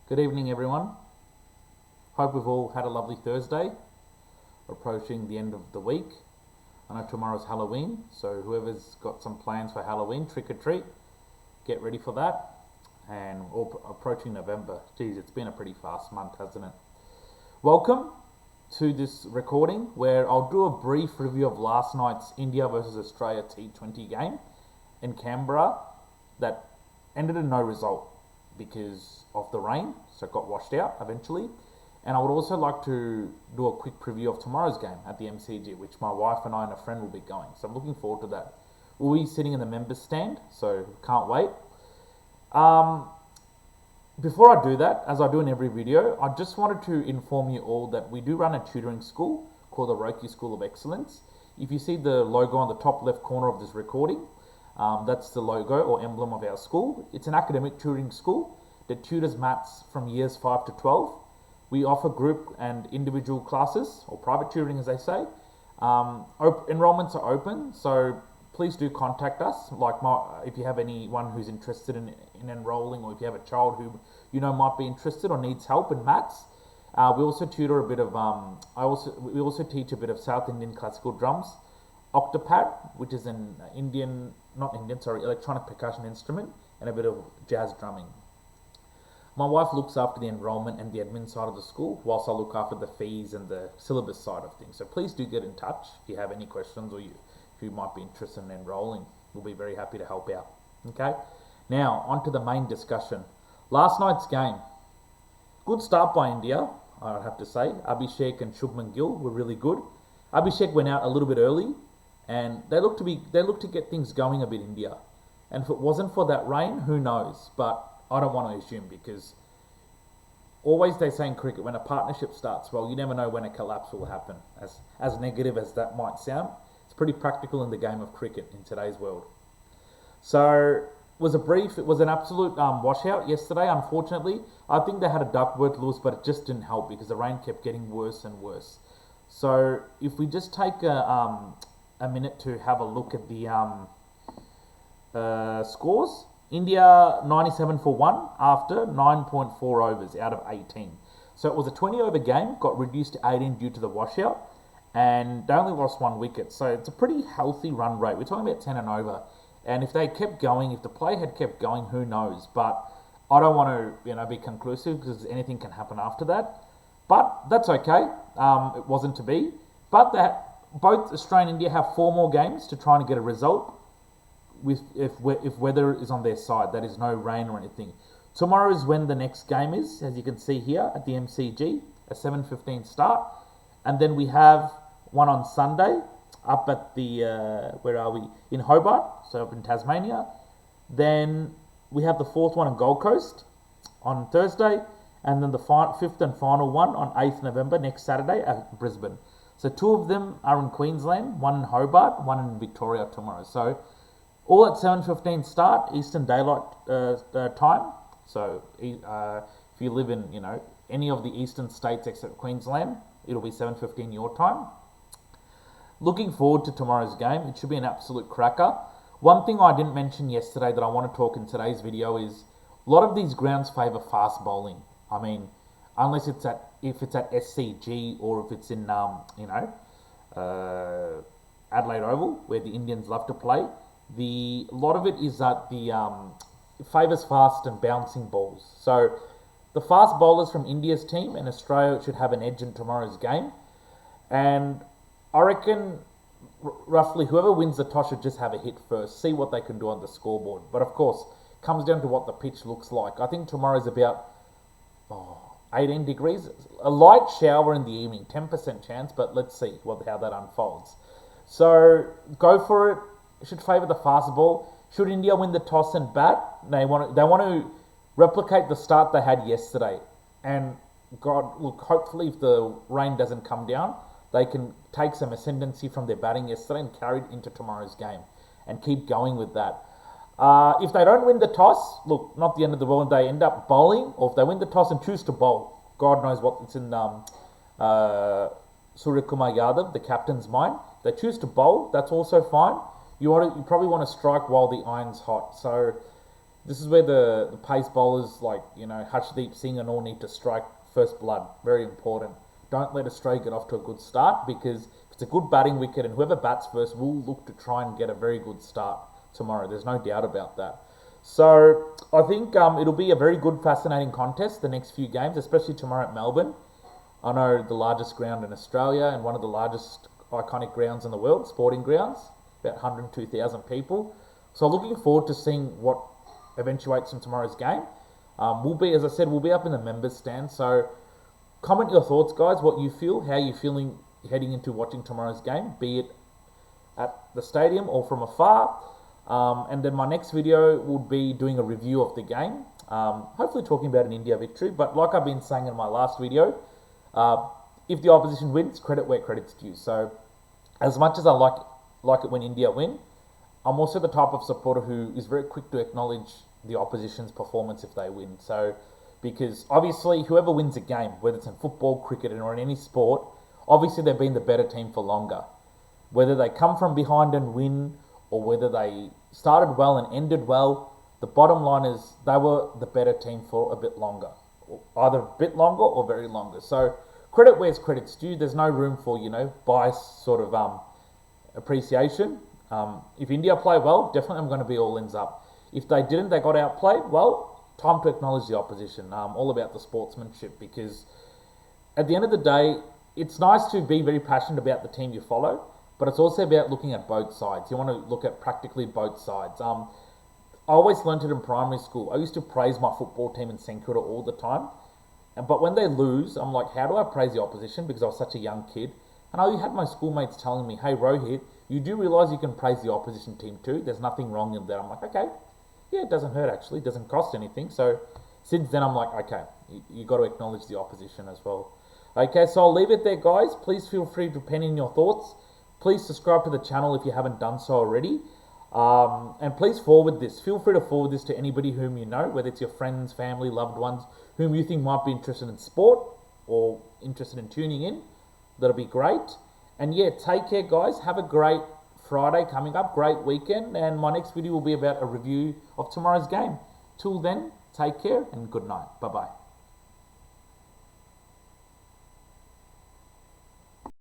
Good evening, everyone. Hope we've all had a lovely Thursday. Approaching the end of the week. I know tomorrow's Halloween, so whoever's got some plans for Halloween, trick or treat, get ready for that. And all approaching November. Geez, it's been a pretty fast month, hasn't it? Welcome to this recording where I'll do a brief review of last night's India versus Australia T20 game in Canberra that ended in no result because of the rain, so it got washed out eventually. And I would also like to do a quick preview of tomorrow's game at the MCG, which my wife and I and a friend will be going. So I'm looking forward to that. We'll be sitting in the members stand, so can't wait. Before I do that, as I do in every video, I just wanted to inform you all that we do run a tutoring school called the Roki School of Excellence. If you see the logo on the top left corner of this recording, that's the logo or emblem of our school. It's an academic tutoring school that tutors maths from years 5 to 12. We offer group and individual classes, or private tutoring as they say. Enrollments are open, so please do contact us. If you have anyone who's interested in enrolling, or if you have a child who you know might be interested or needs help in maths. We also tutor a bit of, we also teach a bit of South Indian classical drums, octopad, which is an electronic percussion instrument, and a bit of jazz drumming. My wife looks after the enrollment and the admin side of the school, whilst I look after the fees and the syllabus side of things. So please do get in touch if you have any questions or if you might be interested in enrolling. We'll be very happy to help out. Okay, now on to the main discussion. Last night's game. Good start by India, I have to say. Abhishek and Shubman Gill were really good. Abhishek went out a little bit early, and they looked to get things going a bit, India. And if it wasn't for that rain, who knows? But I don't want to assume, because always they say in cricket, when a partnership starts well, you never know when a collapse will happen. As negative as that might sound, it's pretty practical in the game of cricket in today's world. So it was an absolute washout yesterday, unfortunately. I think they had a Duckworth Lewis, but it just didn't help because the rain kept getting worse and worse. So if we just take a minute to have a look at the scores. India 97 for 1 after 9.4 overs out of 18. So it was a 20 over game, got reduced to 18 due to the washout, and they only lost 1 wicket. So it's a pretty healthy run rate. We're talking about 10 and over. And if they kept going, if the play had kept going, who knows? But I don't want to be conclusive because anything can happen after that. But that's okay. It wasn't to be. But both Australia and India have 4 more games to try and get a result. If weather is on their side, that is no rain or anything. Tomorrow is when the next game is, as you can see here at the MCG, a 7:15 start, and then we have one on Sunday up at the where are we, in Hobart, so up in Tasmania. Then we have the 4th one in Gold Coast on Thursday, and then the 5th and final one on 8th November next Saturday at Brisbane. So 2 of them are in Queensland, one in Hobart, one in Victoria tomorrow. So all at 7:15 start, Eastern Daylight Time. So if you live in any of the eastern states except Queensland, it'll be 7:15 your time. Looking forward to tomorrow's game. It should be an absolute cracker. One thing I didn't mention yesterday that I want to talk in today's video is a lot of these grounds favour fast bowling. I mean, unless if it's at SCG or if it's in Adelaide Oval where the Indians love to play. A lot of it is that it favours fast and bouncing balls. So the fast bowlers from India's team and Australia should have an edge in tomorrow's game. And I reckon roughly whoever wins the toss should just have a hit first, see what they can do on the scoreboard. But of course, it comes down to what the pitch looks like. I think tomorrow's about 18 degrees. A light shower in the evening, 10% chance, but let's see how that unfolds. So go for it. Should favour the fast ball. Should India win the toss and bat, they want to replicate the start they had yesterday. And hopefully if the rain doesn't come down, they can take some ascendancy from their batting yesterday and carry it into tomorrow's game and keep going with that. If they don't win the toss, not the end of the world. They end up bowling, or if they win the toss and choose to bowl, God knows what's in Surya Kumar Yadav, the captain's mind. If they choose to bowl, that's also fine. You probably want to strike while the iron's hot. So This is where the pace bowlers like, Harshdeep Singh and all need to strike first blood. Very important. Don't let Australia get off to a good start, because if it's a good batting wicket and whoever bats first will look to try and get a very good start tomorrow. There's no doubt about that. So I think it'll be a very good, fascinating contest, the next few games, especially tomorrow at Melbourne. I know the largest ground in Australia and one of the largest iconic grounds in the world, sporting grounds, about 102,000 people. So looking forward to seeing what eventuates from tomorrow's game. As I said, we'll be up in the members stand. So comment your thoughts, guys, what you feel, how you're feeling heading into watching tomorrow's game, be it at the stadium or from afar. And then my next video will be doing a review of the game, hopefully talking about an India victory. But like I've been saying in my last video, if the opposition wins, credit where credit's due. So as much as I like it when India win, I'm also the type of supporter who is very quick to acknowledge the opposition's performance if they win. So, because obviously whoever wins a game, whether it's in football, cricket, or in any sport, obviously they've been the better team for longer. Whether they come from behind and win, or whether they started well and ended well, the bottom line is they were the better team for a bit longer. Either a bit longer or very longer. So credit where's credit's due. There's no room for, bias sort of appreciation. If India play well, definitely I'm going to be all ends up. If they didn't, they got outplayed, well, time to acknowledge the opposition. All about the sportsmanship, because at the end of the day, it's nice to be very passionate about the team you follow, but it's also about looking at both sides. You want to look at practically both sides. I always learned it in primary school. I used to praise my football team in St Kilda all the time. But when they lose, I'm like, how do I praise the opposition? Because I was such a young kid. And I had my schoolmates telling me, hey, Rohit, you do realise you can praise the opposition team too. There's nothing wrong in that. I'm like, okay. Yeah, it doesn't hurt actually. It doesn't cost anything. So since then, I'm like, okay, you got to acknowledge the opposition as well. Okay, so I'll leave it there, guys. Please feel free to pen in your thoughts. Please subscribe to the channel if you haven't done so already. And please forward this. Feel free to forward this to anybody whom you know, whether it's your friends, family, loved ones, whom you think might be interested in sport or interested in tuning in. That'll be great. And yeah, take care, guys. Have a great Friday coming up, great weekend. And my next video will be about a review of tomorrow's game. Till then, take care and good night. Bye-bye.